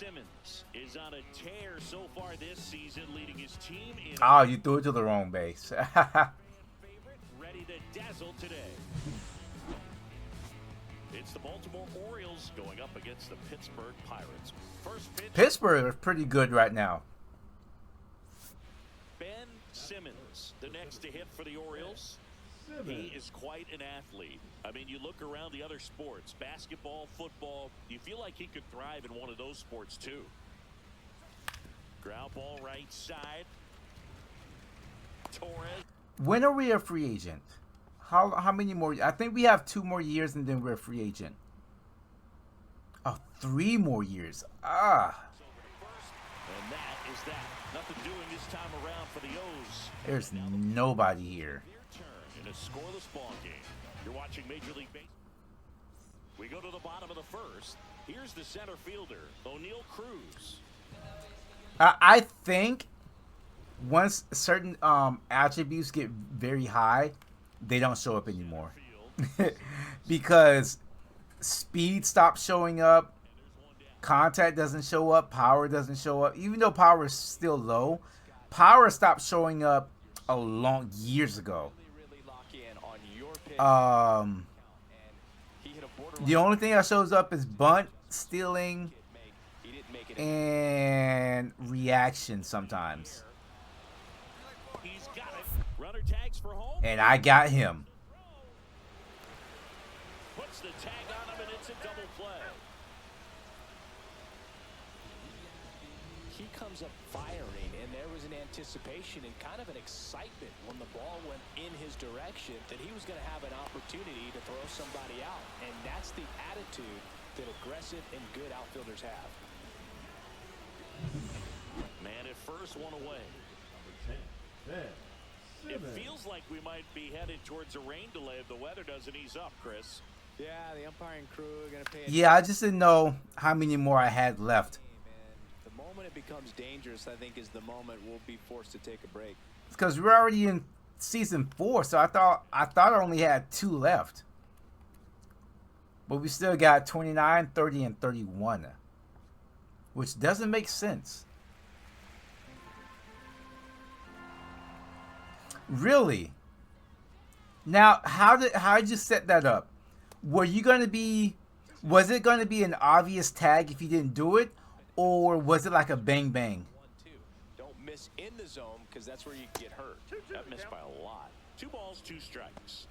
Simmons is on a tear so far this season, leading his team in. Oh, you threw it to the wrong base. Ready to dazzle today. It's the Baltimore Orioles going up against the Pittsburgh Pirates. First pitch. Pittsburgh is pretty good right now. Ben Simmons, the next to hit for the Orioles. He is quite an athlete. I mean, you look around the other sports, basketball, football, you feel like he could thrive in one of those sports too. Ground ball right side. Torres. When are we a free agent? How many more? I think we have 2 more years and then we're a free agent. Oh, 3 more years. Ah. And that is that. Nothing doing this time around for the O's. There's nobody here. In a scoreless ball game. You're watching Major League Baseball. We go to the bottom of the first. Here's the center fielder, O'Neal Cruz. I think once certain attributes get very high, they don't show up anymore. Because speed stops showing up, contact doesn't show up, power doesn't show up. Even though power is still low, power stopped showing up years ago. The only thing that shows up is bunt, stealing, and reaction sometimes. And I got him. Puts the tag on him and it's a double play. He comes up firing, and there was an anticipation and kind of an excitement when the ball went in his direction that he was going to have an opportunity to throw somebody out. And that's the attitude that aggressive and good outfielders have. Man at first, one away. It feels like we might be headed towards a rain delay if the weather doesn't ease up, Chris. Yeah, the umpiring crew are going to pay. Yeah, I just didn't know how many more I had left. The moment it becomes dangerous, I think, is the moment we'll be forced to take a break. Because we're already in season 4, so I thought I only had 2 left. But we still got 29, 30, and 31, which doesn't make sense. Really? Now, how did you set that up? Was it going to be an obvious tag if you didn't do it, or was it like a bang bang? 1-2. Don't miss in the zone because that's where you get hurt. That missed by a lot. 2 balls, 2 strikes.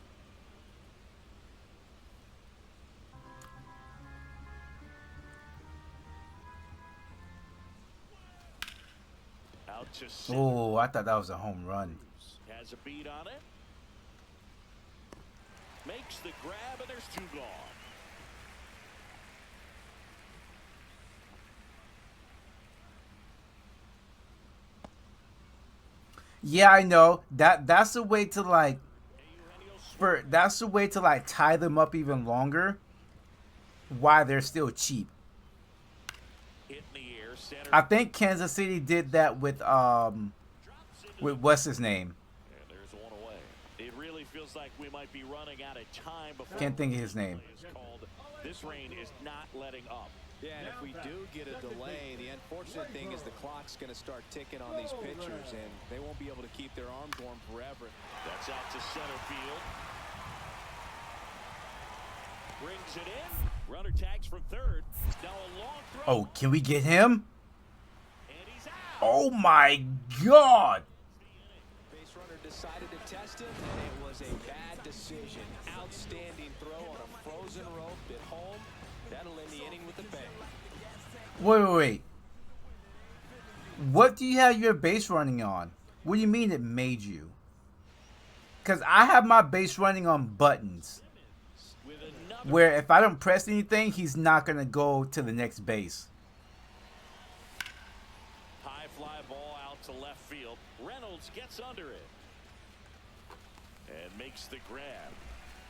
Out to center. Oh, I thought that was a home run. Has a beat on it. Makes the grab, and there's 2 gone. Yeah, I know. That's a way to tie them up even longer while they're still cheap. Hit in the air, center. I think Kansas City did that with what's his name? And there's 1 away. It really feels like we might be running out of time before. Can't think of his name. This rain is not letting up. Yeah, and if we do get a delay, the unfortunate thing is the clock's going to start ticking on these pitchers, and they won't be able to keep their arms warm forever. That's out to center field. Brings it in. Runner tags from third. Now a long throw. Oh, can we get him? And he's out. Oh my God! Base runner decided to test him, and it was a bad decision. Outstanding throw on a frozen rope at home. That'll end the inning with a bang. Wait. What do you have your base running on? What do you mean it made you? Because I have my base running on buttons, where if I don't press anything, he's not going to go to the next base. High fly ball out to left field. Reynolds gets under it and makes the grab.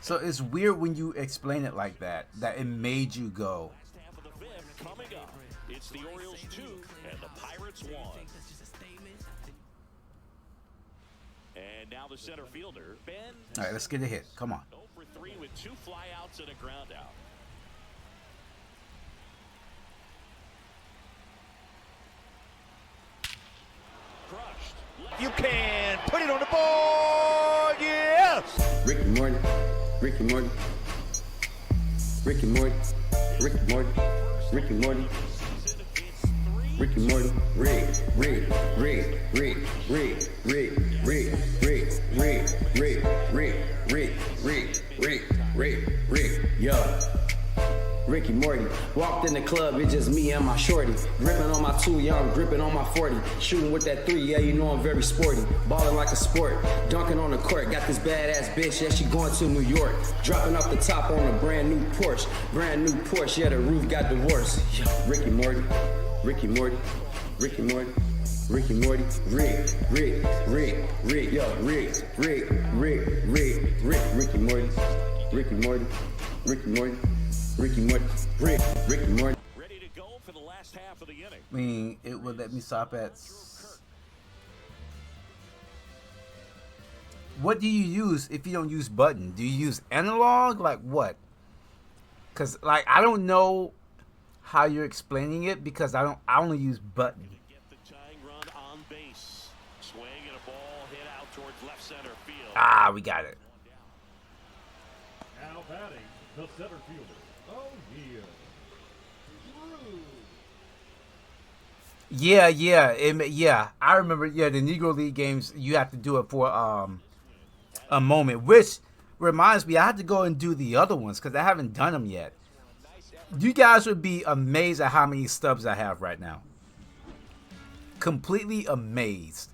So it's weird when you explain it like that it made you go. Last half of the 5th coming up. It's the Orioles 2 and the Pirates 1. And now the center fielder, Ben. All right, let's get a hit. Come on. 0 for 3 with 2 flyouts and a ground out. You can put it on the board. Yes. Ricky Morty, Ricky Morty, Ricky Morty, Ricky Morty, Ricky Morty, Ricky Morty, Rick, Rick, Rick, Rick, Rick, Rick, Rick, Rick, Rick, Rick, Rick, Rick, Rick, Rick, Rick, Rick, yo. Ricky Morty, walked in the club, it's just me and my shorty. Gripping on my 2, yeah, I'm gripping on my 40. Shooting with that 3, yeah, you know I'm very sporty. Balling like a sport, dunking on the court. Got this badass bitch, yeah, she going to New York. Dropping off the top on a brand new Porsche. Brand new Porsche, yeah, the roof got divorced. Yo, Ricky Morty, Ricky Morty, Ricky Morty, Ricky Morty, Rick, Rick, Rick, Rick, yo, Rick, Rick, Rick, Rick, Rick, Ricky Morty, Ricky Morty, Ricky Morty. Ricky Morty, Ricky Morty. Ready to go for the last half of the inning. I mean, it would let me stop at. What do you use if you don't use button? Do you use analog? Like what? Because like I don't know how you're explaining it because I only use button. Get the tying run on base. Swing and a ball hit out towards left center field. Ah, we got it. Now batting the center fielder. Yeah. Yeah. I remember. Yeah, the Negro League games. You have to do it for a moment, which reminds me, I had to go and do the other ones because I haven't done them yet. You guys would be amazed at how many stubs I have right now. Completely amazed.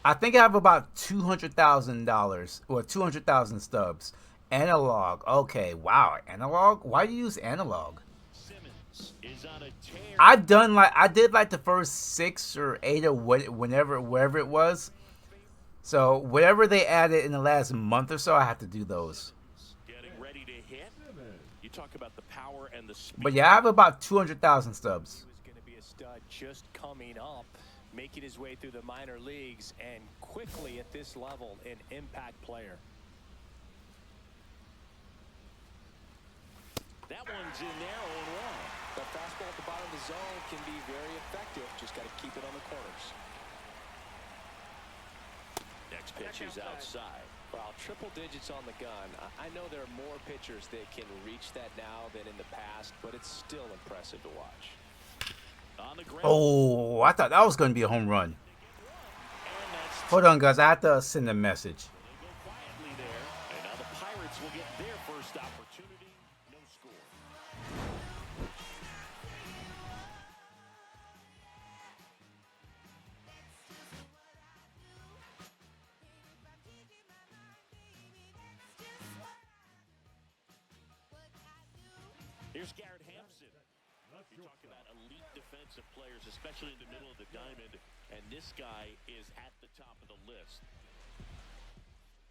I think I have about $200,000 or 200,000 stubs. Analog. Okay, wow. Analog? Why do you use analog? I did like the first 6 or 8 or wherever it was. So whatever they added in the last month or so, I have to do those. Getting ready to hit. You talk about the power and the speed. But yeah, I have about 200,000 stubs. He was going to be a stud just coming up, making his way through the minor leagues, and quickly at this level, an impact player. That one's in there, 0-1. The fastball at the bottom of the zone can be very effective. Just got to keep it on the corners. Next pitch is outside. Well, triple digits on the gun. I know there are more pitchers that can reach that now than in the past, but it's still impressive to watch. On the ground. Oh, I thought that was going to be a home run. Hold on, guys. I have to send a message. They go quietly there, and now the Pirates will get their first opportunity. No score. Here's Garrett Hampson. You talk about elite defensive players, especially in the middle of the diamond, and this guy is at the top of the list.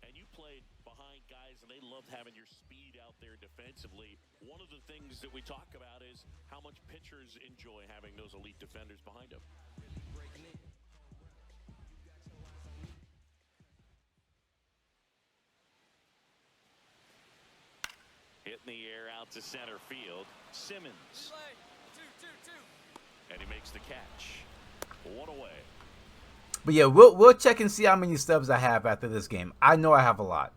And you played behind guys, and they loved having your speed out there defensively. One of the things that we talk about is how much pitchers enjoy having those elite defenders behind them. Hitting the air out to center field. Simmons. And he makes the catch. 1 away. But yeah, we'll check and see how many stubs I have after this game. I know I have a lot.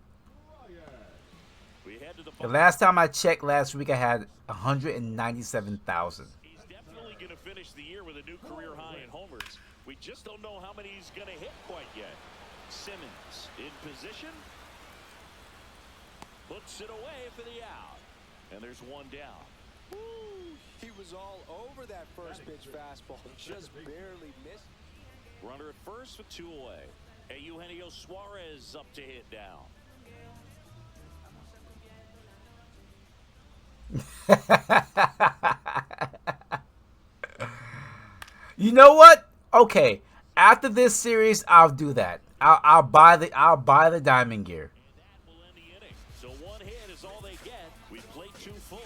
The last time I checked last week, I had 197,000. He's definitely going to finish the year with a new career high in homers. We just don't know how many he's going to hit quite yet. Simmons in position. Puts it away for the out. And there's one down. Woo! He was all over that first pitch fastball. Just barely missed. Runner at first with 2 away. And Eugenio Suarez up to hit down. You know what? Okay, after this series, I'll do that. I'll buy the diamond gear. And that will end the inning. So 1 hit is all they get. We play 2 full.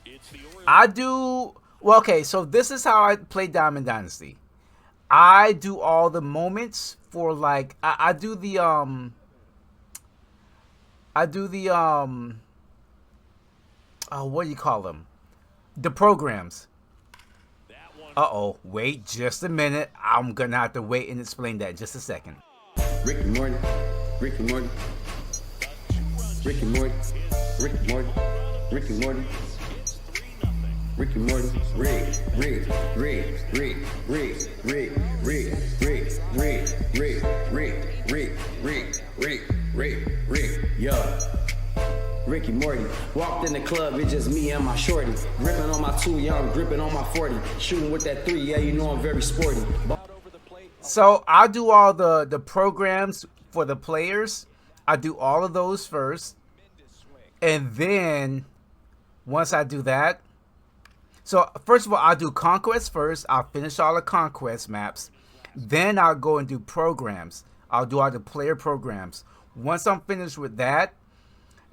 It's the Orioles. I do well. Okay, so this is how I play Diamond Dynasty. I do all the moments for like I do the what do you call them? The programs. That one. Uh-oh, wait just a minute. I'm gonna have to wait and explain that in just a second. Rick and Morty, Rick and Morty, Rick and Morty, Rick and Morty, Rick and Morty, Rick and Morty, Rick, Rick, Rick, Rick, Rick, Rick, Rick, Rick, Rick, Rick, Rick, Rick, Rick, Rick, Rick, Rick, yo. Ricky Morty, walked in the club, it's just me and my shorty. Gripping on my 2, yeah, I'm gripping on my 40. Shooting with that 3, yeah, you know I'm very sporty. So I'll do all the programs for the players. I do all of those first. And then once I do that, so first of all, I'll do Conquest first. I'll finish all the Conquest maps. Then I'll go and do programs. I'll do all the player programs. Once I'm finished with that,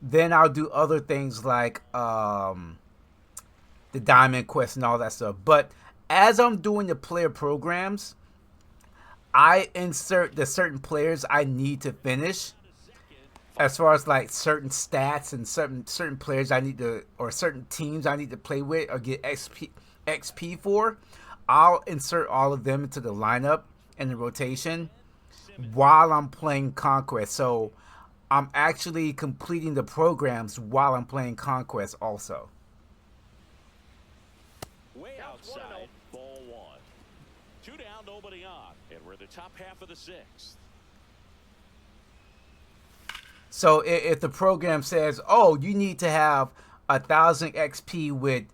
then I'll do other things like the Diamond Quest and all that stuff. But as I'm doing the player programs, I insert the certain players I need to finish. As far as like certain stats and certain players I need to, or certain teams I need to play with or get XP for, I'll insert all of them into the lineup and the rotation while I'm playing Conquest. So I'm actually completing the programs while I'm playing Conquest also. Way outside, ball 1. 2 down, nobody on. And we're in the top half of the 6th. So if the program says, oh, you need to have 1,000 XP with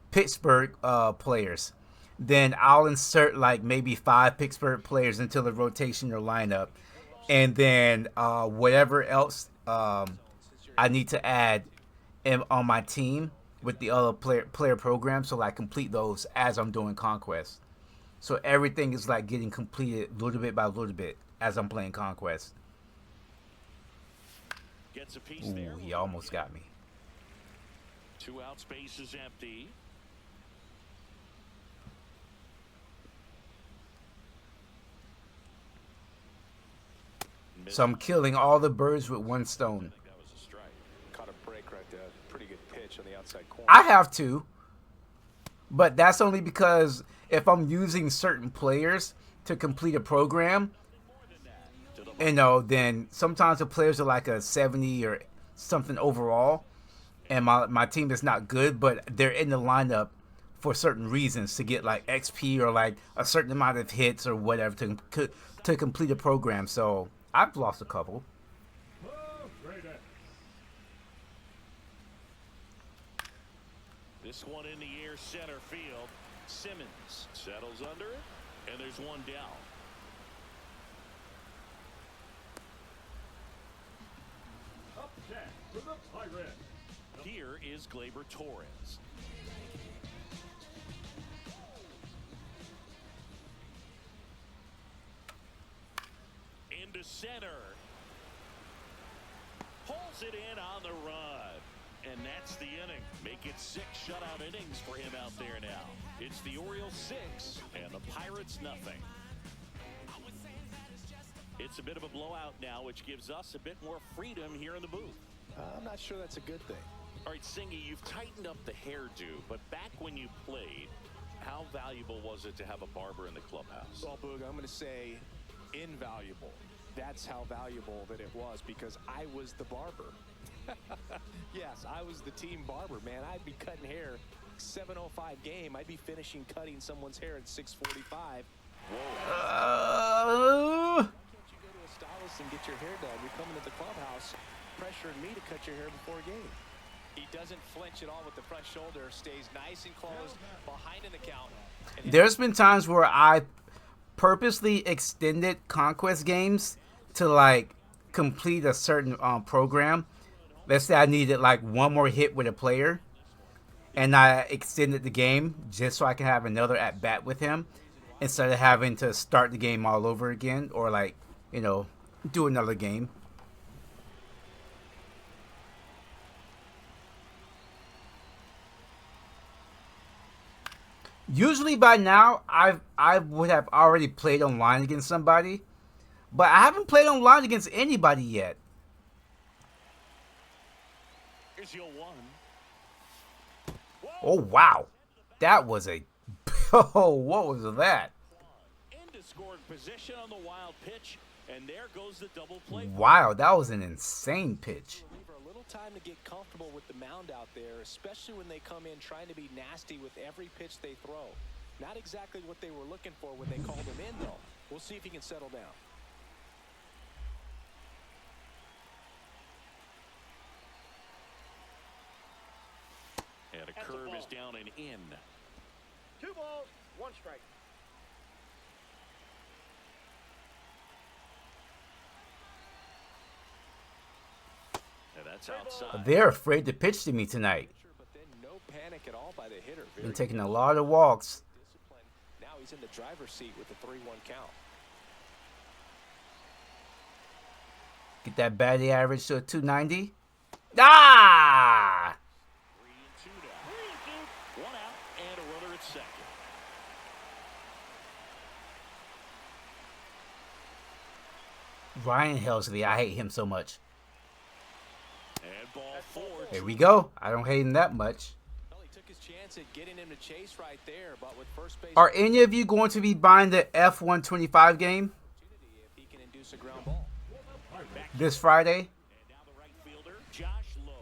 Pittsburgh players, then I'll insert like maybe 5 Pittsburgh players into the rotation or lineup. And then whatever else I need to add on my team with the other player programs, so I complete those as I'm doing Conquest. So everything is like getting completed little bit by little bit as I'm playing Conquest. Gets a piece Ooh, there. he almost got me. 2 out, space is empty. So I'm killing all the birds with 1 stone. That was a strike. Caught a break right there. Pretty good pitch on the outside corner. I have to, but that's only because if I'm using certain players to complete a program, you know, then sometimes the players are like a 70 or something overall, and my team is not good, but they're in the lineup for certain reasons to get like XP or like a certain amount of hits or whatever to complete a program. So I've lost a couple. This one in the air, center field. Simmons settles under it, and there's 1 down. Up next for the Pirates. Here is Gleyber Torres. Into center. Pulls it in on the run. And that's the inning. Make it 6 shutout innings for him out there now. It's the Orioles 6 and the Pirates nothing. It's a bit of a blowout now, which gives us a bit more freedom here in the booth. I'm not sure that's a good thing. All right, Singy, you've tightened up the hairdo, but back when you played, how valuable was it to have a barber in the clubhouse? Well, Boog, I'm going to say invaluable. That's how valuable that it was, because I was the barber. Yes, I was the team barber, man. I'd be cutting hair 7:05 game. I'd be finishing cutting someone's hair at 6:45. Whoa. Can't you go to a stylist and get your hair done? You're coming to the clubhouse pressuring me to cut your hair before a game. He doesn't flinch at all with the front shoulder, stays nice and close, behind in the count. There's been times where I purposely extended Conquest games to like complete a certain program. Let's say I needed like 1 more hit with a player, and I extended the game just so I can have another at bat with him instead of having to start the game all over again or like, you know, do another game. Usually by now I would have already played online against somebody, but I haven't played online against anybody yet. Here's your 1. Oh, wow. That was a... Oh, what was that? Into scoring position on the wild pitch, and there goes the double play. Wow, that was an insane pitch. Reliever a little time to get comfortable with the mound out there, especially when they come in trying to be nasty with every pitch they throw. Not exactly what they were looking for when they called him in, though. We'll see if he can settle down. And a curve is down and in. 2 balls, 1 strike. And that's outside. They're afraid to pitch to me tonight. But then no panic at all by the hitter. Been taking a lot of walks. Discipline. Now he's in the driver's seat with the 3-1 count. Get that batting average to a 290. Ah! 3-2 now. 1 out and a runner at second. Ryan Helsley, I hate him so much. And ball 4. Here we go. I don't hate him that much. Well, he took his chance at getting him to chase right there, but with first base Are any of you going to be buying the F125 game opportunity if he can induce a ground ball. this Friday? And now the right fielder, Josh Lowe.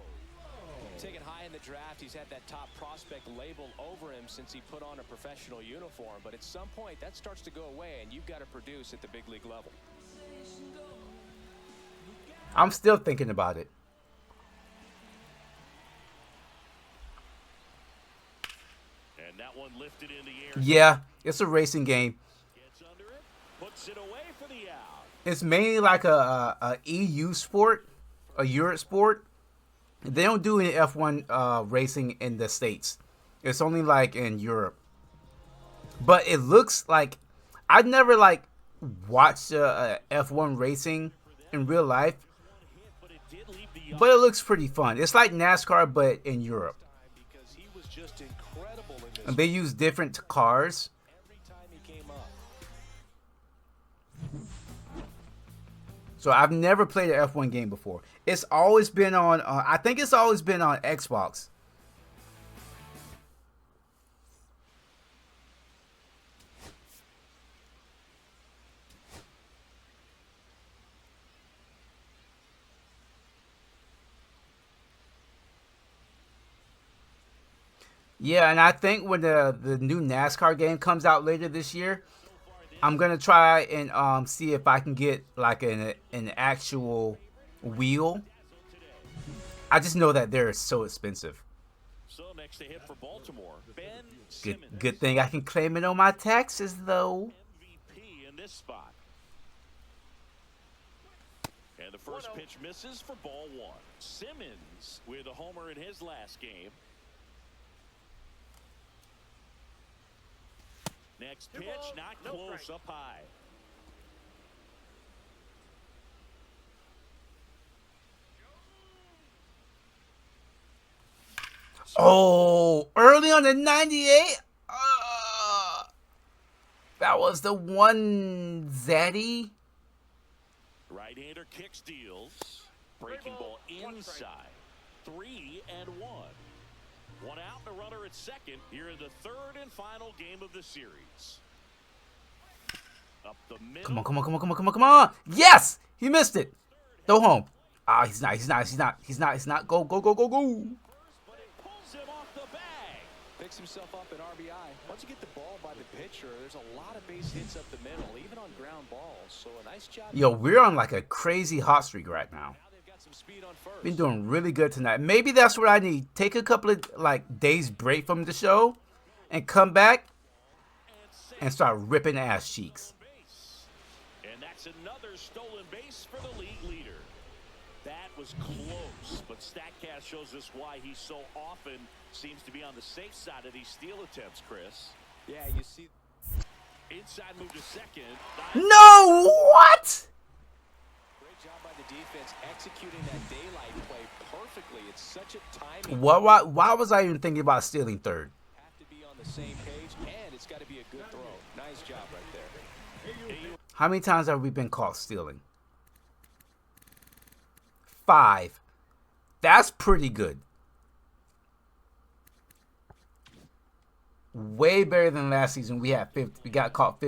Taken high in the draft, he's had that top prospect label over him since he put on a professional uniform. But at some point, that starts to go away, and you've got to produce at the big league level. I'm still thinking about it. And that one lifted in the air. Yeah, it's a racing game. Gets under it, puts it away for the out. It's mainly like a EU sport, a Europe sport. They don't do any F1 racing in the States. It's only like in Europe. But it looks like I've never like watched F1 racing in real life. But it did leave the But it looks pretty fun. It's like NASCAR, but in Europe. Because he was just incredible in this And they use different cars. every time he came up. So I've never played an F1 game before. It's always been on, I think it's always been on Xbox. Yeah, and I think when the new NASCAR game comes out later this year, I'm gonna try and see if I can get like an actual wheel. I just know that they're so expensive. So next to hit for Baltimore, Ben Good, Simmons. good thing I can claim it on my taxes though. MVP in this spot. And the first pitch misses for ball 1. Simmons with a homer in his last game. Next pitch, not close, up high. Oh, early on the 98. That was the one Zaddy. Right-hander kick steals. Breaking ball inside. 3-1. 1 out and a runner at second here in the third and final game of the series. Up the middle. Come on, come on, come on, come on, come on, come on. Yes! He missed it. Go home. Ah, he's not. Go, go, go, go, go. But it pulls him off the bag. Picks himself up at RBI. Once you get the ball by the pitcher, there's a lot of base hits up the middle, even on ground balls. So a nice job. Yo, we're on like a crazy hot streak right now. Now they've got some speed on first. Been doing really good tonight. Maybe that's what I need. Take a couple of like days break from the show and come back and start ripping ass cheeks. And that's another stolen base for the league leader. That was close, but StatCast shows us why he so often seems to be on the safe side of these steal attempts, Chris. Yeah, you see. Inside move to second. No, what? Great job by the defense executing that daylight play perfectly. It's such a timing. Why was I even thinking about stealing third? Have to be on the same page, and it's got to be a good throw. Nice job right there. How many times have we been caught stealing? 5. That's pretty good. way better than last season. We got caught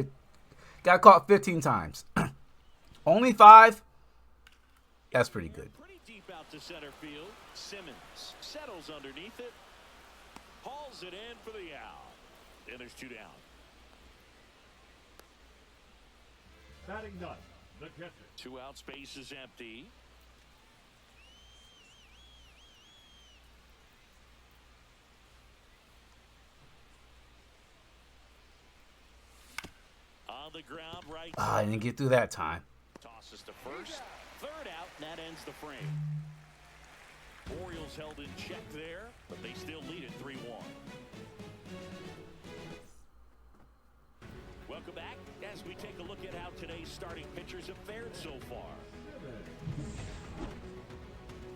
15 times. Only 5. That's pretty good. Pretty deep out to center field. Simmons settles underneath it. Hauls it in for the out. And there's 2 down. Batting ninth, the catcher. 2 out, space is empty. On the ground, right. I didn't get through that time. Tosses to first. 3rd out, and that ends the frame. Orioles held in check there, but they still lead it 3-1. Welcome back as we take a look at how today's starting pitchers have fared so far.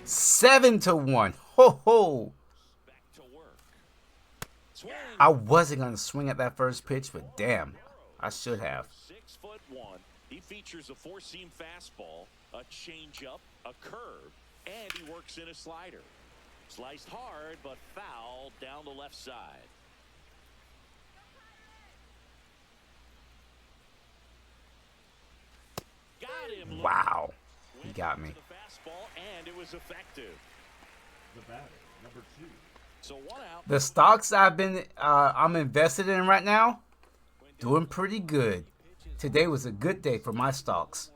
7-1. Ho ho. Back to work. Swing. I wasn't gonna swing at that first pitch, but damn, I should have. 6'1". He features a 4-seam fastball, a changeup, a curve, and he works in a slider. Sliced hard, but foul down the left side. Got him. Wow, he got me. The fastball, and it was effective. The batter, number 2. So 1 out. The stocks I'm invested in right now, doing pretty good. Today was a good day for my stocks.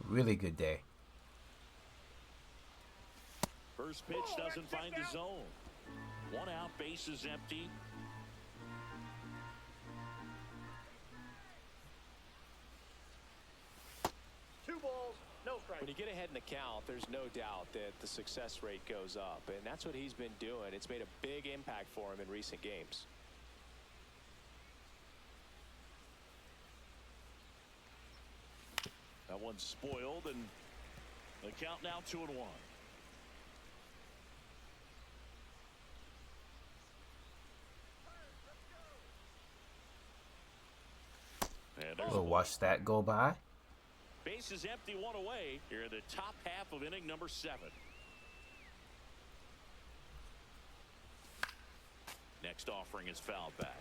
Really good day. First pitch doesn't find the zone. 1 out, base is empty. When you get ahead in the count, there's no doubt that the success rate goes up, and that's what he's been doing. It's made a big impact for him in recent games. That one's spoiled, and the count now 2-1. And there's We'll watch that go by. base is empty, 1 away. Here in the top half of inning number 7. Next offering is fouled back.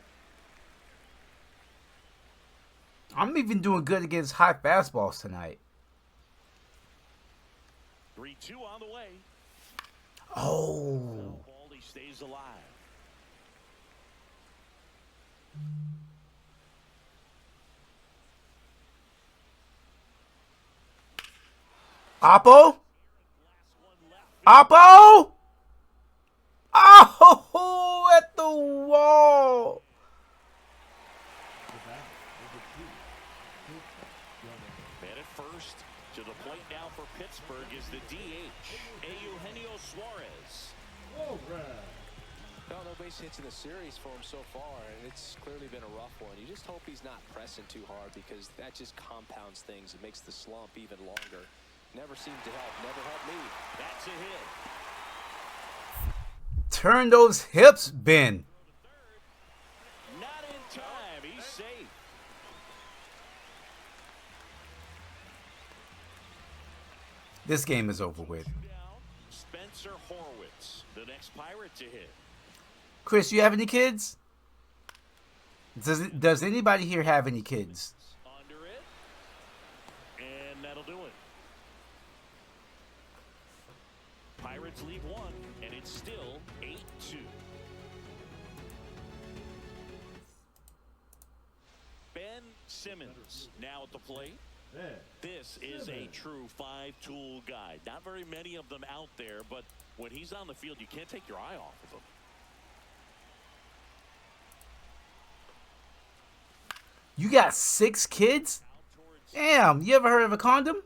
I'm even doing good against high fastballs tonight. 3-2 on the way. Oh. Baldy stays alive. Oppo? Oppo? Oh, at the wall. Man at first. To the plate now for Pittsburgh is the DH, Eugenio Suarez. Oh, Brad. No base hits in the series for him so far, and it's clearly been a rough one. You just hope he's not pressing too hard, because that just compounds things. It makes the slump even longer. Never seemed to help. Never helped me. That's a hit. Turn those hips, Ben. Not in time. He's safe. This game is over with. Down. Spencer Horwitz, the next Pirate to hit. Chris, you have any kids? Does anybody here have any kids? Under it. And that'll do it. Pirates lead 1, and it's still 8-2. Ben Simmons now at the plate. This is a true 5-tool guy. Not very many of them out there, but when he's on the field, you can't take your eye off of him. You got 6 kids? Damn, you ever heard of a condom?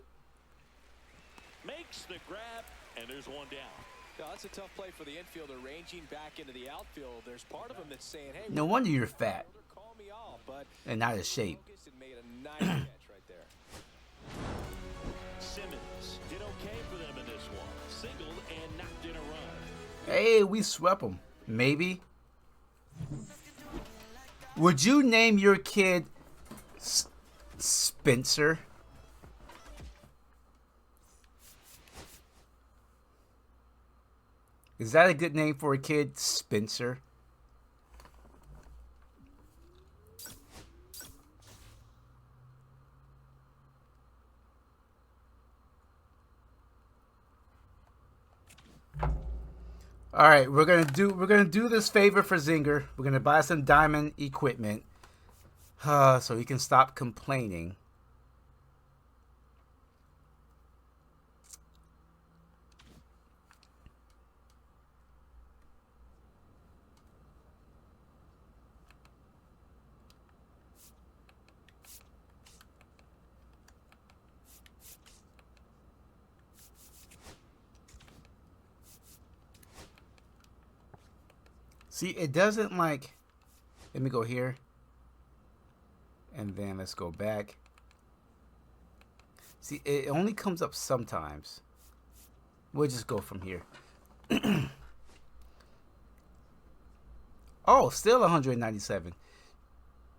Makes the grab, and there's 1 down. No, that's a tough play for the infielder, ranging back into the outfield. There's part of him that's saying, hey, No wonder you're fat call me off, but and not in shape. focused and made a nice catch right there. Simmons did okay for them in this one. Singled and knocked in a run. Hey, we swept them. Maybe. Would you name your kid Spencer? Is that a good name for a kid? Spencer? All right, we're gonna do this favor for Zinger. We're gonna buy some diamond equipment, so he can stop complaining. See, it doesn't like. Let me go here. And then let's go back. See, it only comes up sometimes. We'll just go from here. Oh, still 197.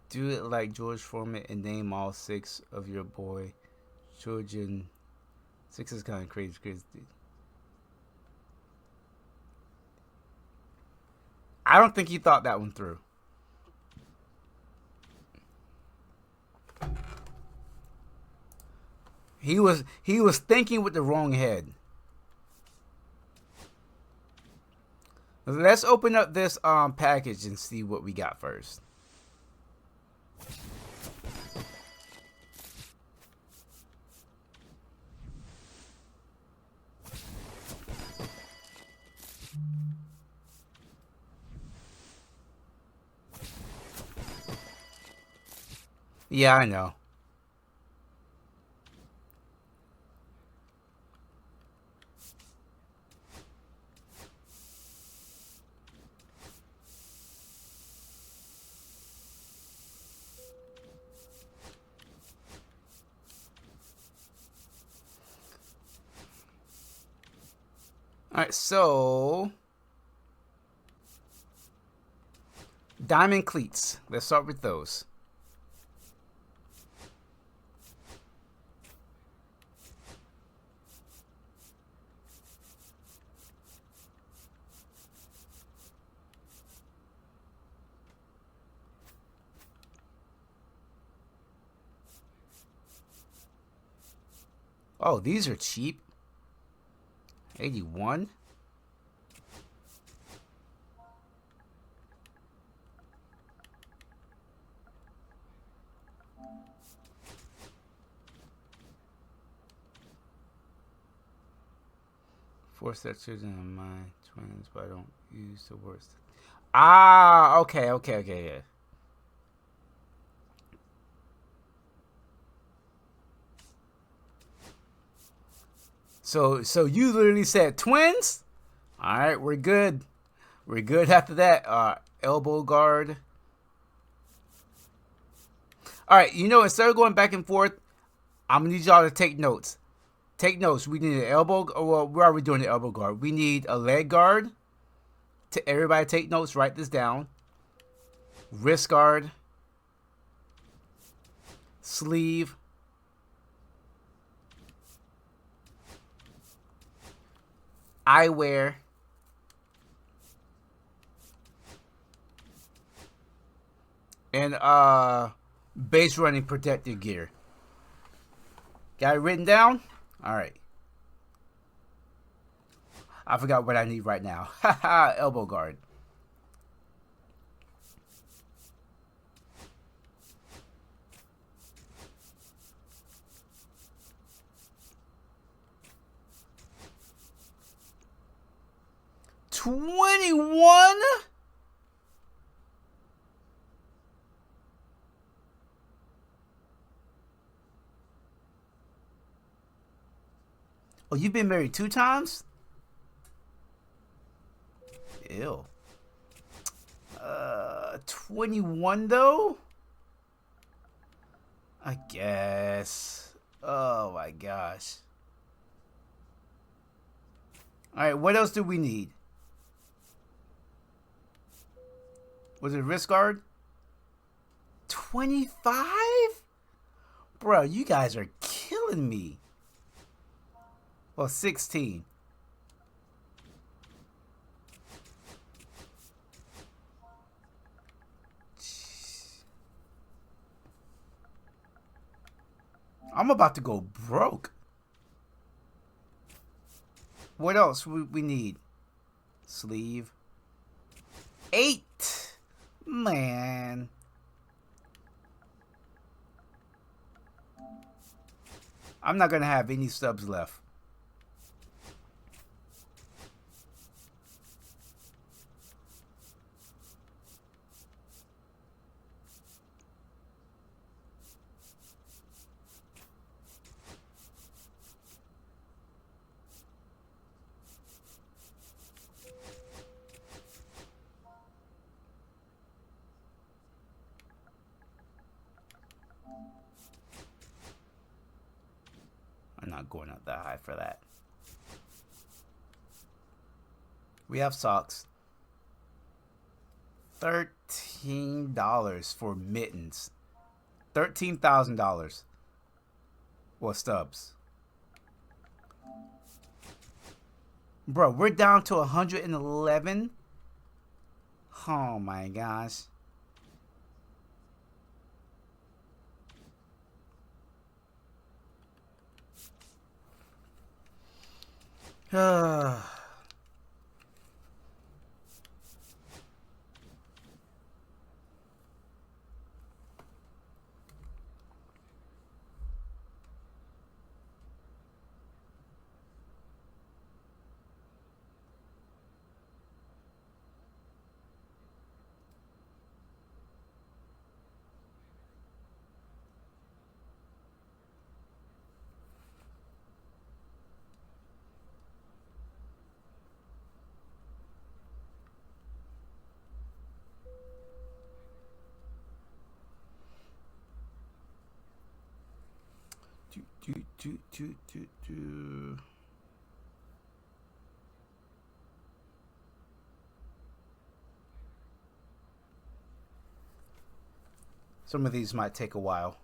Do it like George Foreman and name all 6 of your boy children. 6 is kind of crazy. I don't think he thought that one through. He was thinking with the wrong head. Let's open up this package and see what we got first. Yeah, I know. Alright, so diamond cleats. Let's start with those. Oh, these are cheap. 81. Force that children of my twins, but I don't use the words. Ah, okay, yeah. So you literally said twins? All right, we're good. We're good after that. Elbow guard. All right, instead of going back and forth, I'm gonna need y'all to take notes. Take notes. We need an elbow. Well, where are we doing the elbow guard? We need a leg guard. To everybody, take notes. Write this down. Wrist guard. Sleeve. Eyewear. And base running protective gear. Got it written down? All right. I forgot what I need right now. Haha, elbow guard. $21? Oh, you've been married 2 times? Ew. 21 though? I guess. Oh my gosh. Alright, what else do we need? Was it wrist guard? 25? Bro, you guys are killing me. Well, 16. about to go broke. What else we need? Sleeve. 8. Man. I'm not going to have any subs left. I'm not going up that high for that. We have socks. $13 for mittens. $13,000. Well, stubs. Bro, we're down to 111. Oh my gosh. Some of these might take a while.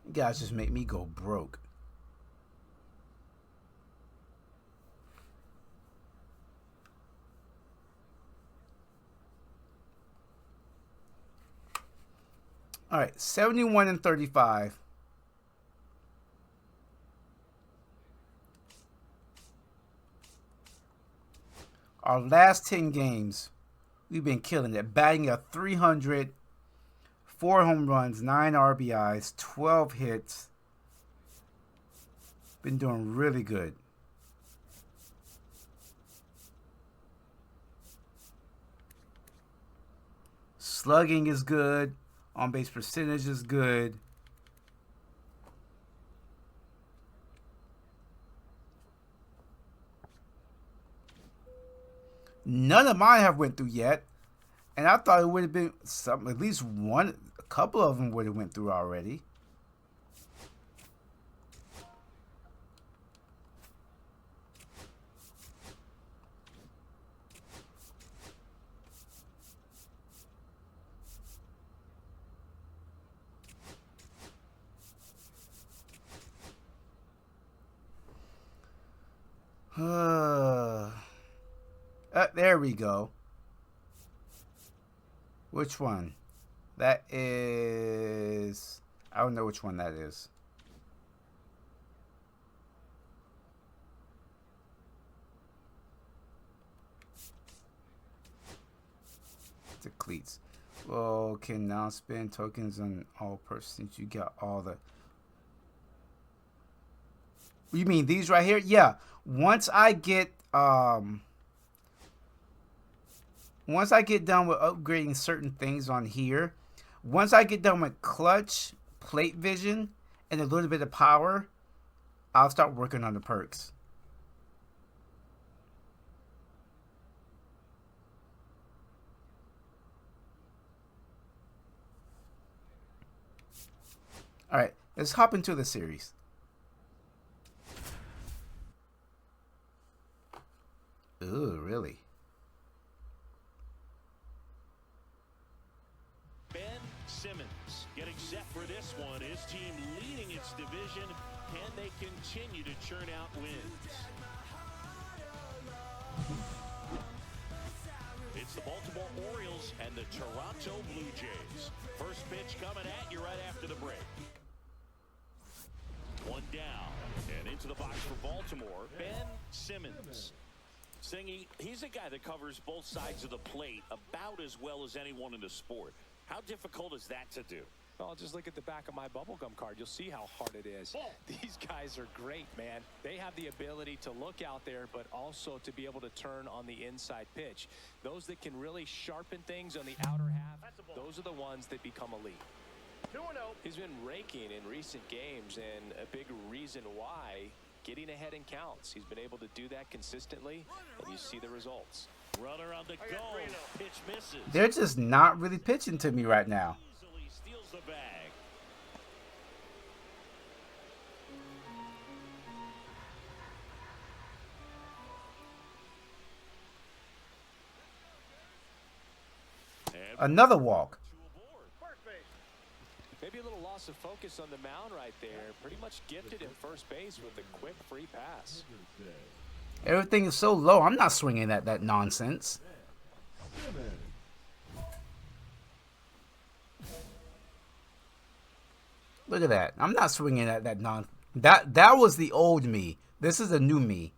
You guys just make me go broke. All right, 71 and 35. Our last 10 games, we've been killing it. Batting a 300, 4 home runs, 9 RBIs, 12 hits. Been doing really good. Slugging is good. On base percentage is good. None of mine have went through yet, and I thought it would have been some. At least one, a couple of them would have went through already. There we go. Which one? That is... I don't know which one that is. The cleats. Well, can now spend tokens on all persons. You got all the... You mean these right here? Yeah. Once I get done with upgrading certain things on here, once I get done with clutch, plate vision, and a little bit of power, I'll start working on the perks. All right, let's hop into the series. Ooh, really? Ben Simmons Getting set for this one. His team leading its division. Can they continue to churn out wins? It's the Baltimore Orioles and the Toronto Blue Jays. First pitch coming at you right after the break. One down and into the box for Baltimore, Ben Simmons. Singy, he's a guy that covers both sides of the plate about as well as anyone in the sport. How difficult is that to do? Well, just look at the back of my bubblegum card. You'll see how hard it is. These guys are great, man. They have the ability to look out there, but also to be able to turn on the inside pitch. Those that can really sharpen things on the outer half, those are the ones that become elite. 2-0. He's been raking in recent games, and a big reason why, getting ahead in counts. He's been able to do that consistently, and you see the results. Runner on the go. Pitch misses. They're just not really pitching to me right now. Easily steals the bag. And Another walk. Maybe a little loss of focus on the mound right there. Pretty much gifted in first base with a quick free pass. Everything is so low. I'm not swinging at that nonsense. Look at that. I'm not swinging at that That was the old me. This is a new me.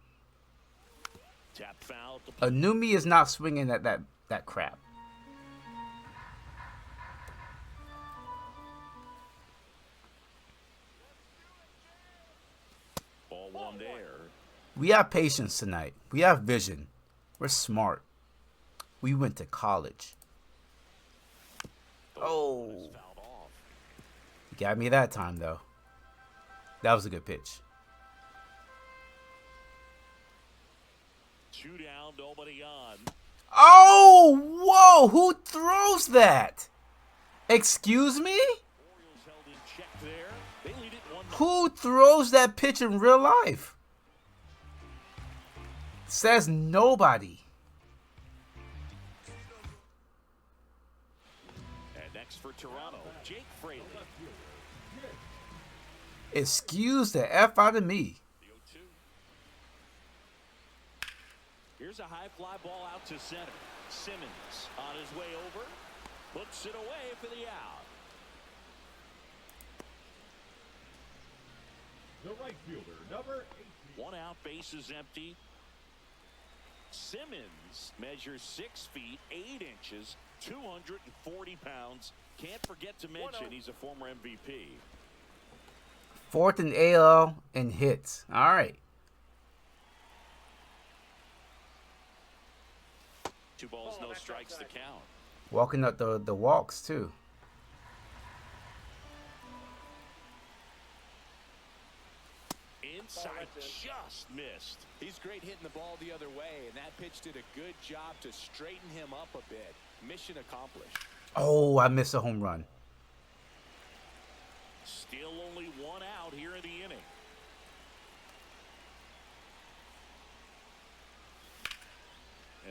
Tap foul. A new me is not swinging at that crap. Ball one there. We have patience tonight. We have vision. We're smart. We went to college. Oh. Fouled off. You got me that time, though. That was a good pitch. 2 down, nobody on. Oh, whoa. Who throws that? Excuse me? Orioles held in check there. They lead it 1-0. Who throws that pitch in real life? Says nobody. And next for Toronto, Jake Fraley. Excuse the F out of me. The 0-2. Here's a high fly ball out to center. Simmons on his way over. Puts it away for the out. The right fielder, number 18. One out, base is empty. Simmons measures 6 feet 8 inches, 240 pounds. Can't forget to mention he's a former MVP. Fourth in AL and hits. All right. 2 balls, no strikes to count. Walking up the walks, too. Inside, just missed. He's great hitting the ball the other way, and that pitch did a good job to straighten him up a bit. Mission accomplished. Oh, I missed a home run. Still only 1 out here in the inning.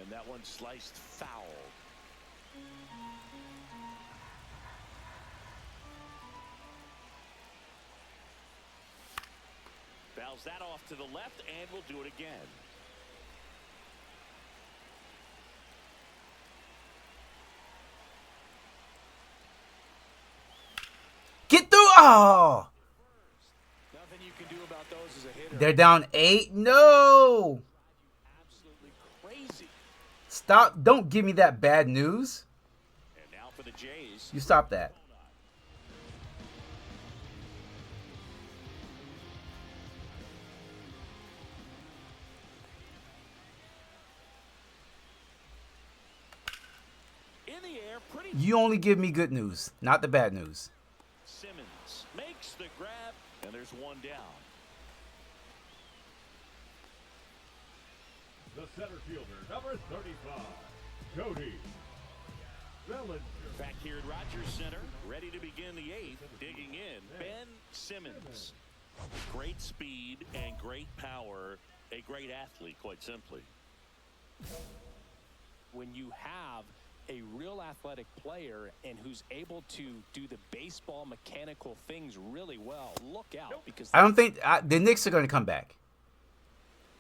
And that one sliced foul. Fouls that off to the left, and we'll do it again. Get through. Oh. Nothing you can do about those as a hitter. They're down 8. No. Absolutely crazy. Stop. Don't give me that bad news. And now for the Jays. You stop that. In the air, pretty. You only give me good news, not the bad news. Simmons makes the grab, and there's 1 down. The center fielder, number 35, Cody Bellinger. Back here at Rogers Center, ready to begin the 8th. Digging in, Ben Simmons. Great speed and great power. A great athlete, quite simply. When you have a real athletic player and who's able to do the baseball mechanical things really well. Look out, because I don't think the Knicks are going to come back.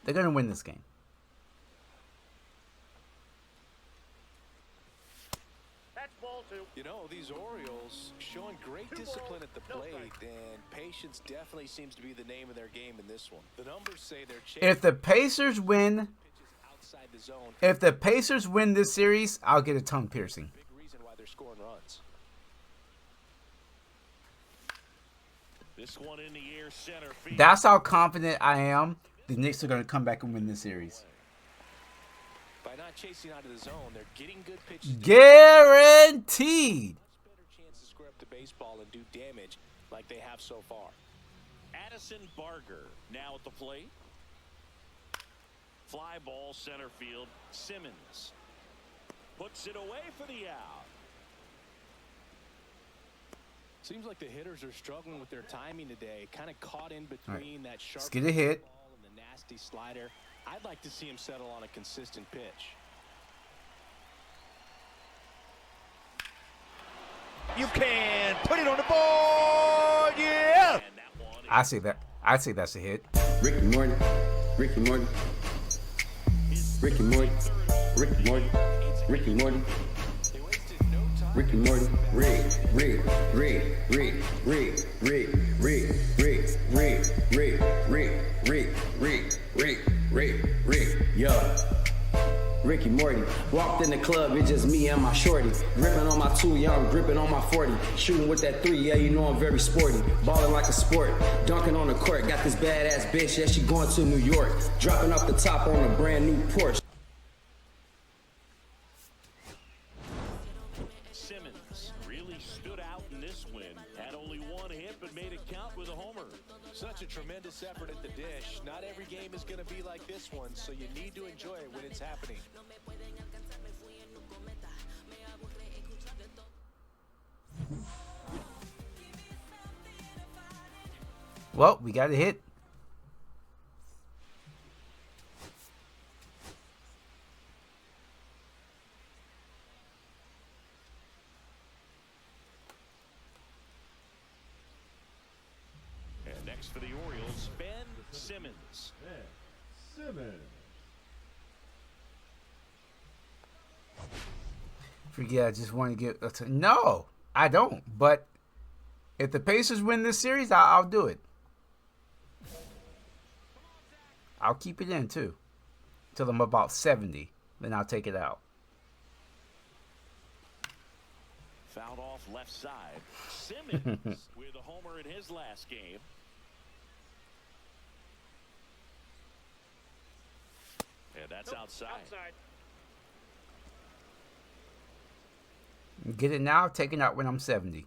They're going to win this game. That's ball 2. You know, these Orioles showing great discipline at the plate, and patience definitely seems to be the name of their game in this one. The numbers say they're chasing If the Pacers win, pitches outside the zone. if the Pacers win this series, I'll get a tongue piercing. Big reason why they're scoring runs. This one in the air, center field. That's how confident I am. The Knicks are going to come back and win this series. By not chasing out of the zone, they're getting good pitches. Guaranteed. Much better chance to square up the baseball and do damage like they have so far. Addison Barger now at the plate. Fly ball center field. Simmons puts it away for the out. Seems like the hitters are struggling with their timing today. Kind of caught in between that sharp Let's get a hit. ball and the nasty slider. I'd like to see him settle on a consistent pitch. You can put it on the board. Yeah. And that one I say that. I say that's a hit. Ricky Morty, Ricky Morty, Ricky Morty, Ricky Morty, Ricky Morty, They wasted no time. Ricky Morty, Rick, Rick, Rick, Rick, Rick, Rick, Rick, Rick, Rick, Rick, Rick, Rick, Rick, Rick, Rick, Rick, yo. Ricky Morty, walked in the club, it's just me and my shorty. Gripping on my 2, yeah, I'm gripping on my 40. Shooting with that 3, yeah, you know I'm very sporty. Balling like a sport, dunking on the court. Got this badass bitch, yeah, she going to New York. Dropping off the top on a brand new Porsche. Simmons really stood out in this win. Had only one hit, but made it count with a homer. Such a tremendous effort at the dish. Not every game is going to be like this one, so you need to enjoy it when it's happening. Well, we got a hit. And next for the Orioles, Ben Simmons. Simmons. Forget. I just want to get. No, I don't. But if the Pacers win this series, I'll do it. I'll keep it in too, till I'm about 70. Then I'll take it out. Fouled off left side. Simmons with a homer in his last game. And that's outside. Get it now, take it out when I'm 70.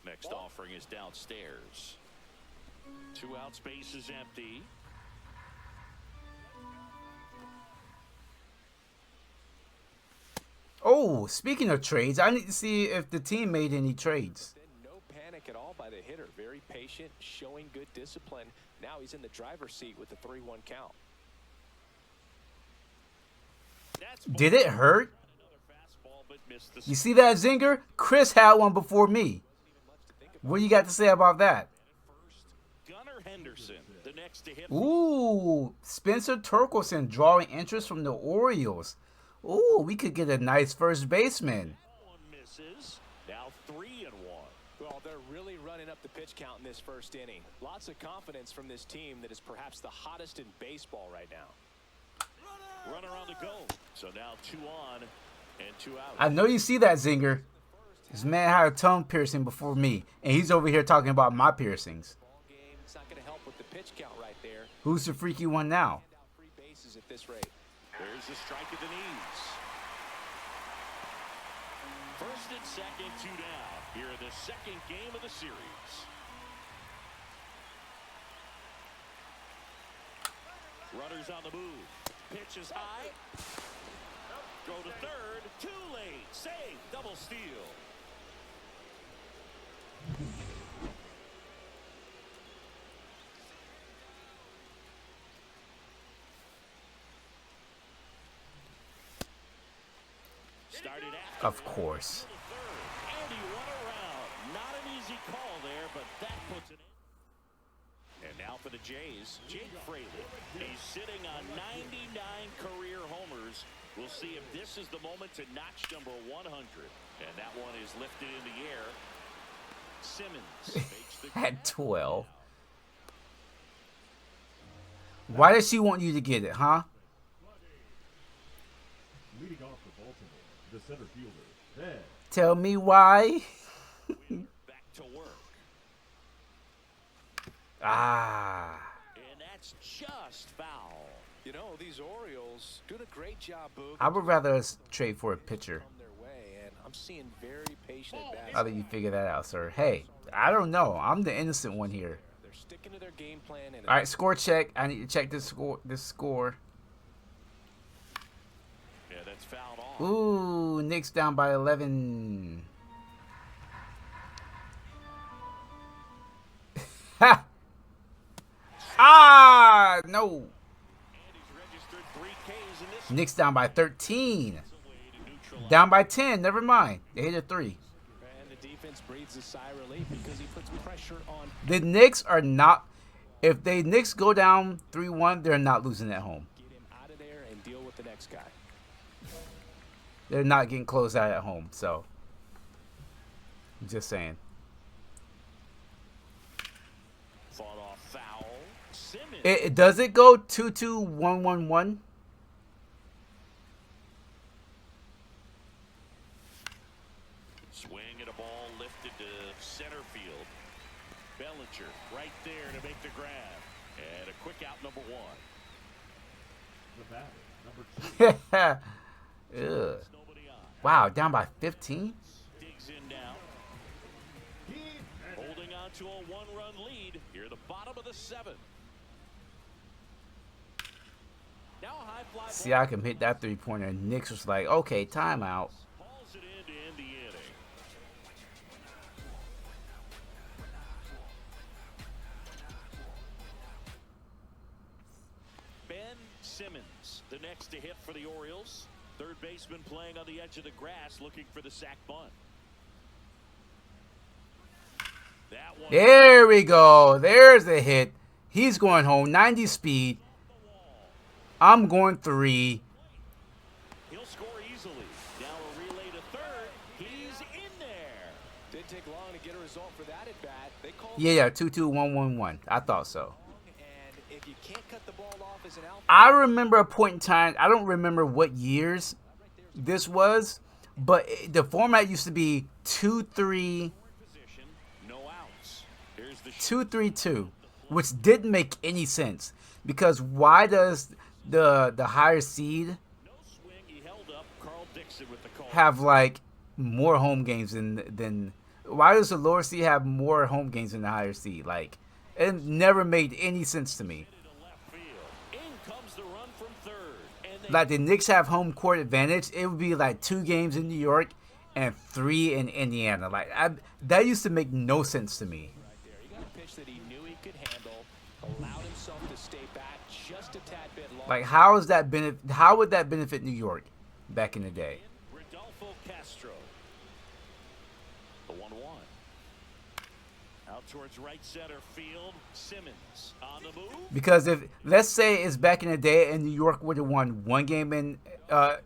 Next offering is downstairs. 2 out, space is empty. Oh, speaking of trades, I need to see if the team made any trades. No panic at all by the hitter. Very patient, showing good discipline. Now he's in the driver's seat with the 3-1 count. Did it hurt? Another fastball, but missed the You see that zinger? Chris had one before me. What do you got to say about that? first. Gunnar Henderson, the next to hit. Ooh, Spencer Torkelson drawing interest from the Orioles. Ooh, we could get a nice first baseman. One misses. Now 3-1. Well, they're really running up the pitch count in this first inning. Lots of confidence from this team that is perhaps the hottest in baseball right now. Runner on the go. So now 2 on and 2 out. I know you see that zinger. This man had a tongue piercing before me, and he's over here talking about my piercings. Ball game, it's not going to help with the pitch count right there. Who's the freaky one now? Hand out free bases at this rate. There's a strike at the knees. First and second, 2 down. Here in the second game of the series. Runners on the move. Pitch is high. Go to third. Too late. Save. Double steal. Started after Of course. and he won around. Not an easy call there, but that puts it in. And now for the Jays, Jake Fraley. He's sitting on 99 career homers. We'll see if this is the moment to notch number 100. And that one is lifted in the air. Simmons makes the At 12. Why does she want you to get it, huh? Leading off for Baltimore, the center fielder, Ben. Tell me why. back to work. Ah. And that's just foul. You know, these Orioles doing a great job, Boog. I would rather us trade for a pitcher. Come their way, and I'm seeing very patient at bats. How do you figure that out, sir? Hey, I don't know. I'm the innocent one here. They're sticking to their game plan. And All right, score check. I need to check this score. Yeah, that's fouled off. Ooh, Knicks down by 11. Ha! Ah, no. And he's registered 3 Ks in this Knicks down by 13. way to neutralize. Down by 10. Never mind. They hit a 3. And the defense breathes a sigh of relief because he puts pressure on. The Knicks are not. If the Knicks go down 3-1, they're not losing at home. Get him out of there and deal with the next guy. They're not getting closed out at home. So, just saying. Fought off foul. Simmons. Does it go 2-2-1-1-1? Swing and a ball lifted to center field. Bellinger right there to make the grab. And a quick out number 1. The batter, number 2. Ugh. Nobody on. Wow, down by 15? Digs in now. Holding on to a 1-run lead. Here at the bottom of the 7th. Now a high fly See, I can hit that 3-pointer. And Knicks was like, okay, timeout. Hauls it in to end the inning. Ben Simmons, the next to hit for the Orioles. Third baseman playing on the edge of the grass, looking for the sac bunt. That one. There we go. There's the hit. He's going home. 90 speed. I'm going 3. He'll score easily. Now a relay to third. He's in there. Didn't take long to get a result for that at bat. They called. Yeah, 2-2-1-1-1. I thought so. And if you can't cut the ball off as an outfielder, I remember a point in time. I don't remember what years this was, but the format used to be 2-3. Position, no outs. Here's the 2-3-2, which didn't make any sense because why does the higher seed no swing. He held up. Carl Dixon with the call. have like more home games than why does the lower seed have more home games than the higher seed? Like, it never made any sense to me. To left field. In comes the run from third. And they Like the Knicks have home court advantage, it would be like 2 games in New York and 3 in Indiana. Like that used to make no sense to me. right there, he got a pitch that he knew he could handle, allowed himself to stay back just a tad bit long. Like how would that benefit New York back in the day? Rodolfo Castro. The 1-1. Out towards right center field. Simmons on the move. Because if let's say it's back in the day and New York would have won 1 game in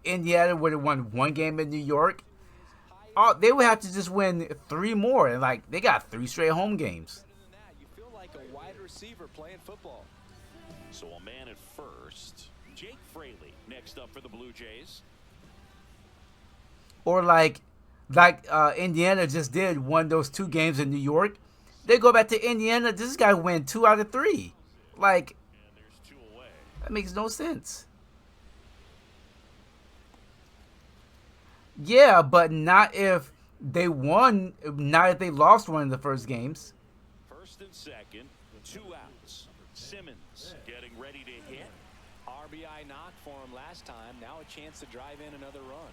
Indiana would have won 1 game in New York, they would have to just win 3 more, and like they got 3 straight home games. Better than that, you feel like a wide receiver playing football. So a man at first. Jake Fraley next up for the Blue Jays. Or like Indiana just did, won those 2 games in New York. They go back to Indiana. This guy win 2 out of 3. Like And there's 2 away. that makes no sense. Yeah, but not if they won. Not if they lost one of the first games. First and second. 2 outs. Simmons getting ready to hit. RBI knock for him last time. Now a chance to drive in another run.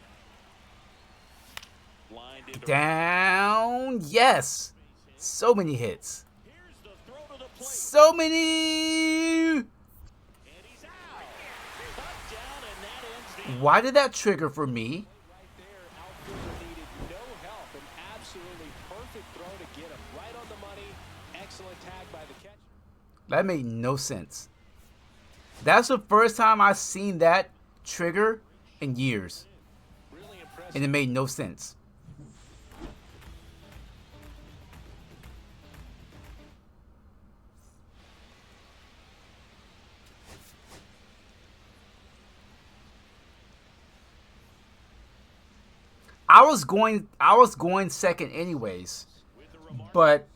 Lined into Down. Yes. So many hits. Here's the throw to the plate. So many. And he's out. Cut down, and that ends the Why did that trigger for me? Right there, That made no sense. That's the first time I've seen that trigger in years. Really impressive. And it made no sense. I was going second anyways. But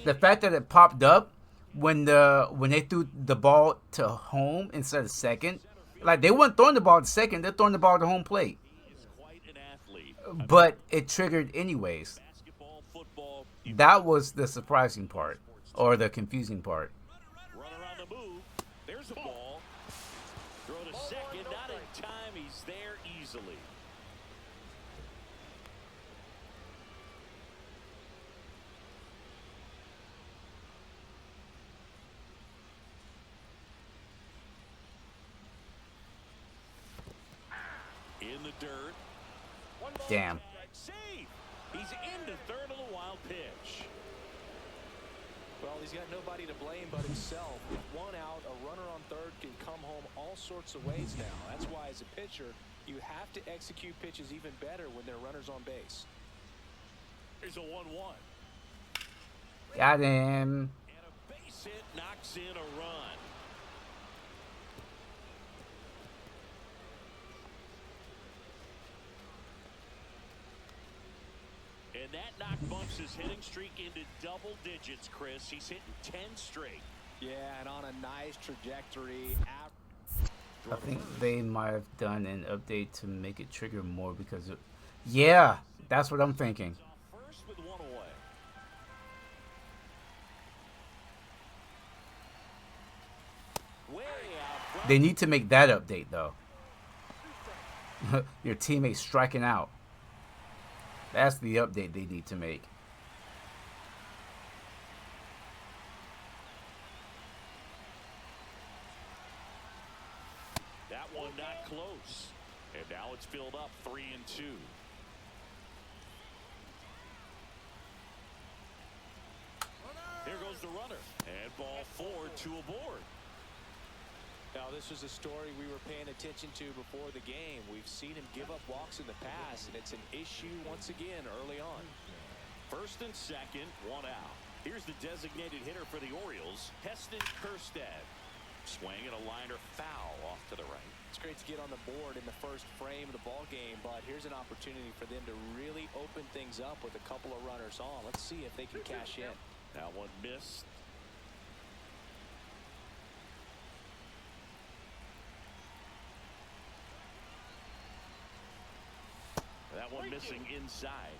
the fact that it popped up when they threw the ball to home instead of second, like they weren't throwing the ball to second, they're throwing the ball to home plate. But it triggered anyways. That was the surprising part, or the confusing part. Run around the move. There's a ball. Throw to second. Not in time. He's there easily. In the dirt. Damn. Save. He's into third on the wild pitch. Well, he's got nobody to blame but himself. With one out, a runner on third can come home all sorts of ways now. That's why, as a pitcher, you have to execute pitches even better when there are runners on base. Here's a 1-1. Got him. And a base hit knocks in a run. And that knock bumps his hitting streak into double digits, Chris. He's hitting 10 straight. Yeah, and on a nice trajectory. I think they might have done an update to make it trigger more because of... Yeah, that's what I'm thinking. First with one away. Way out front. They need to make that update, though. Your teammates striking out. That's the update they need to make. That one not close. And now it's filled up 3-2. Here goes the runner. And ball 4, 2 aboard. Now, this was a story we were paying attention to before the game. We've seen him give up walks in the past, and it's an issue once again early on. First and second, one out. Here's the designated hitter for the Orioles, Heston Kjerstad. Swing and a liner foul off to the right. It's great to get on the board in the first frame of the ball game, but here's an opportunity for them to really open things up with a couple of runners on. Let's see if they can cash in. That one missed. That one missing inside.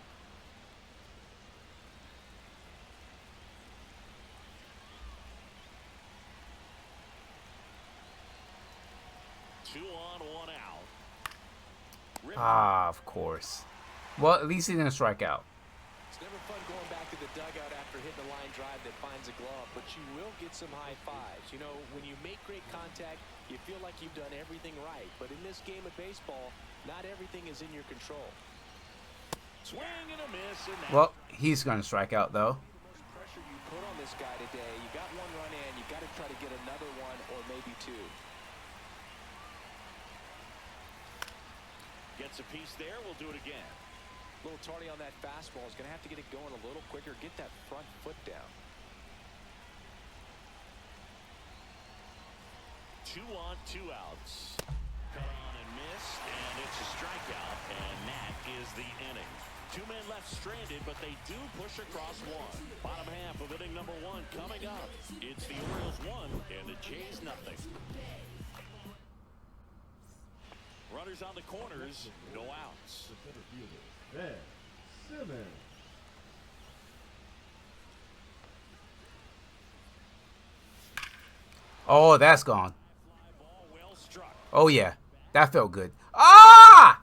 Two on, one out. Ah, of course. Well, at least he didn't strike out. It's never fun going back to the dugout after hitting a line drive that finds a glove, but you will get some high fives. You know, when you make great contact, you feel like you've done everything right. But in this game of baseball, not everything is in your control. Swing and a miss. And Well, he's going to strike out, though. The most pressure you put on this guy today, you got one run in, you got to try to get another one or maybe two. gets a piece there. We'll do it again. A little tardy on that fastball. Is going to have to get it going a little quicker. Get that front foot down. 2 on, 2 outs. Cut on and missed, and it's a strikeout, and that is the inning. 2 men left stranded, but they do push across one. Bottom half of inning number 1 coming up. It's the Orioles 1 and the Jays nothing. Runners on the corners, no outs. Ben Simmons. Oh, that's gone. Fly ball well struck. Oh, yeah. That felt good. Ah!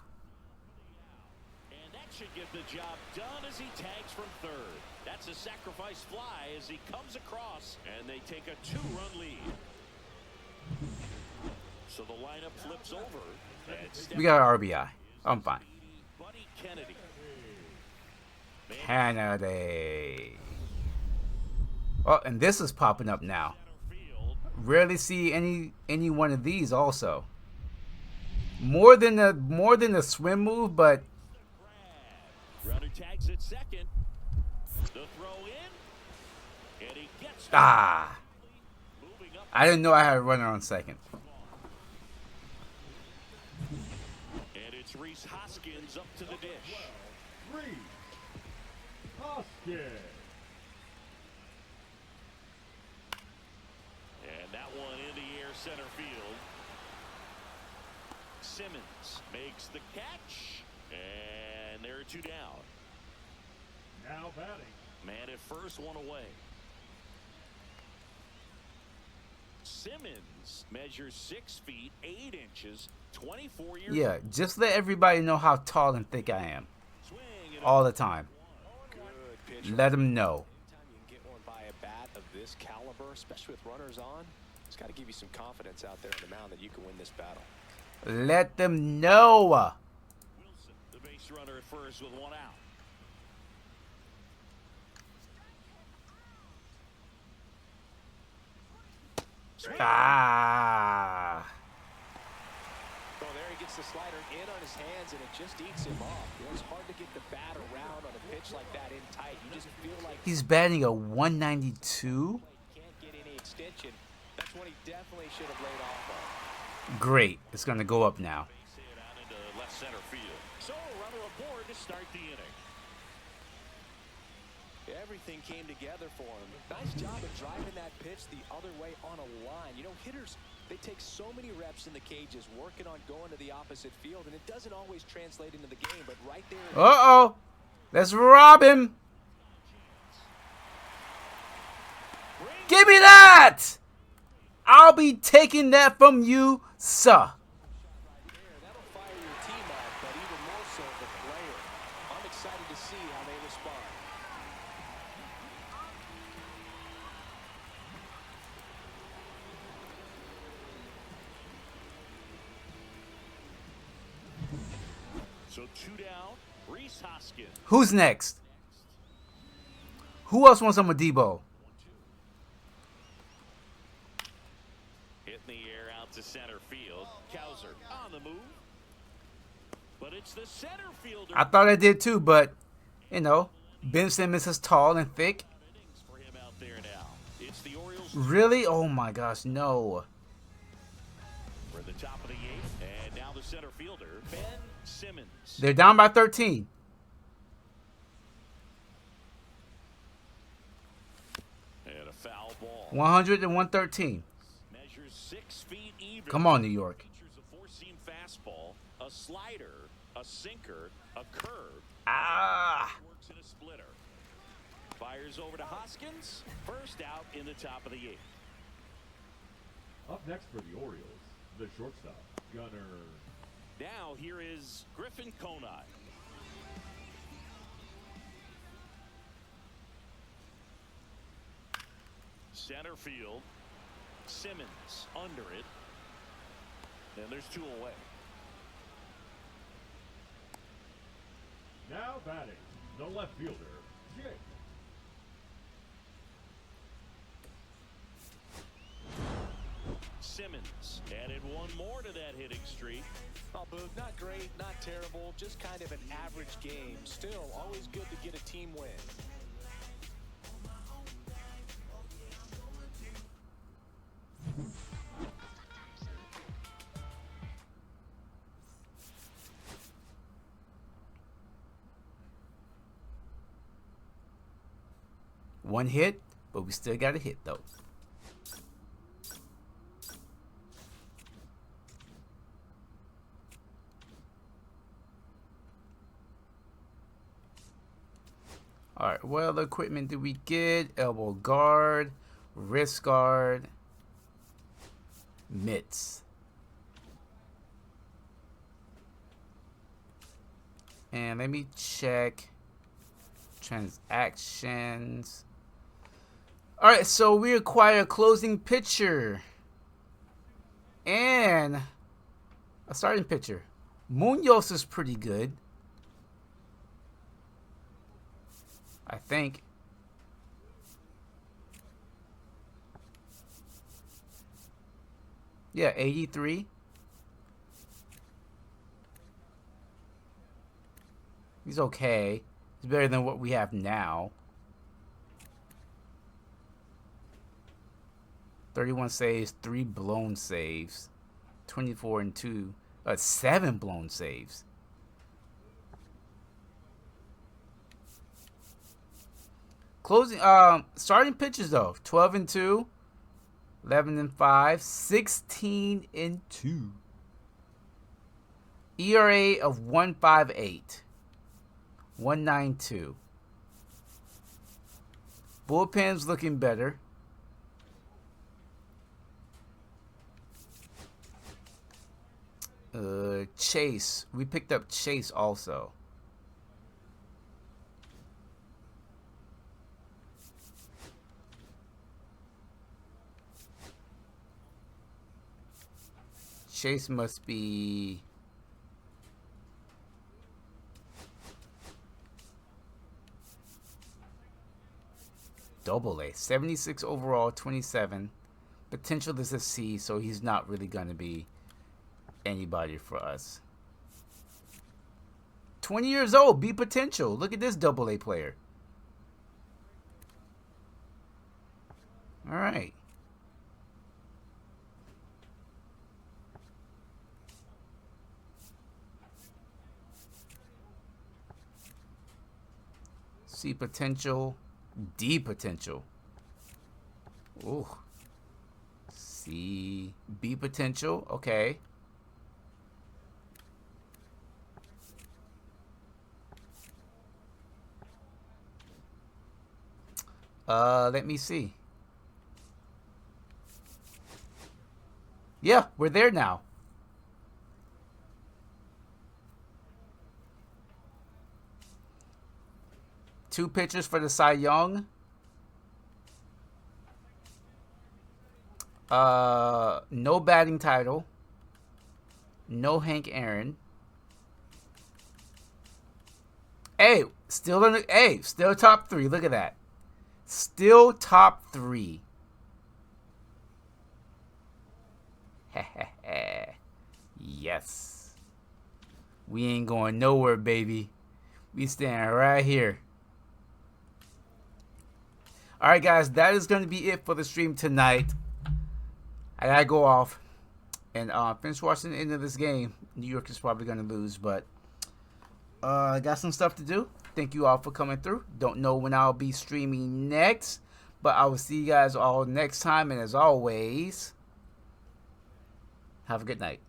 And that should get the job done as he tags from third. That's a sacrifice fly as he comes across, and they take a 2-run lead. So the lineup flips over. And We got an RBI. I'm fine. Buddy Kennedy. Kennedy. Oh, and this is popping up now. Rarely see any one of these also. More than the swim move, but Runner tags at second. The throw in. And he gets moving up. I didn't know I had a runner on second. And it's Reese Hoskins up to the dish. Reese Hoskins. And that one in the air center field. Simmons makes the catch. And there are 2 down. Now batting. Man at first, 1 away. Simmons measures 6 feet 8 inches, 24 years. Yeah, just let everybody know how tall and thick I am. Swing and All the time. Good pitch. Let them know. Anytime you can get one by a bat of this caliber, especially with runners on, it's got to give you some confidence out there on the mound that you can win this battle. Let them know. Wilson, the base runner at first with 1 out. Ah. Oh, there he gets the slider in on his hands, and it just eats him off. You know, it's hard to get the bat around on a pitch like that in tight. You just feel like He's batting a 192. can't get any extension. That's when he definitely should have laid off on. Great. It's going to go up now. Base hit out into left center field. So a runner aboard to start the inning. Everything came together for him. Nice job of driving that pitch the other way on a line. You know, hitters, they take so many reps in the cages working on going to the opposite field, and it doesn't always translate into the game, but right there. Uh-oh. Let's rob him. Give me that. I'll be taking that from you, sir. That'll fire your team up, but even more so the player. I'm excited to see how they respond. So 2 down. Reese Hoskins. Who's next? Who else wants some Debo? Hit in the air out to center field. Kowser on the move. But it's the center fielder. I thought I did too, but, you know, Ben Simmons is tall and thick. Innings for him out there now. It's the Orioles Really? Oh my gosh, no. for the top of the 8th. And now the center fielder, Ben Simmons. They're down by 13. And a foul ball. 100 and 113. Measures 6 feet even. Come on, New York. Features a 4-seam fastball, a slider, a sinker, a curve. Ah. Works in a splitter. Fires over to Hoskins. First out in the top of the 8th. Up next for the Orioles, the shortstop, Gunnar. Now here is Griffin Conine. Center field. Simmons under it. And there's 2 away. Now batting, the left fielder, Jake. Simmons added 1 more to that hitting streak. Oh, Boog, not great, not terrible, just kind of an average game. Still, always good to get a team win. One hit, but we still got a hit though. Alright, what other equipment did we get? Elbow guard, wrist guard, mitts. And let me check transactions. Alright, so we acquire a closing pitcher and a starting pitcher. Munoz is pretty good, I think. Yeah, 83. He's okay. He's better than what we have now. 31 saves, 3 blown saves. 24 and 2. 7 blown saves. Closing starting pitches though. 12 and 2. 11 and 5. 16 and 2. ERA of 1.58. 1.92. Bullpen's looking better. Chase. We picked up Chase also. Chase must be... AA. 76 overall, 27. Potential is a C, so he's not really going to be anybody for us. 20 years old, B potential. Look at this AA player. All right. C potential, D potential. Ooh. C, B potential. Okay. Let me see. Yeah, we're there now. Two pitchers for the Cy Young. No batting title. No Hank Aaron. Hey, still in the, hey, still top 3. Look at that. Still top 3. Yes. We ain't going nowhere, baby. We stand right here. Alright, guys. That is going to be it for the stream tonight. I got to go off and finish watching the end of this game. New York is probably going to lose, but I got some stuff to do. Thank you all for coming through. Don't know when I'll be streaming next, but I will see you guys all next time. And as always, have a good night.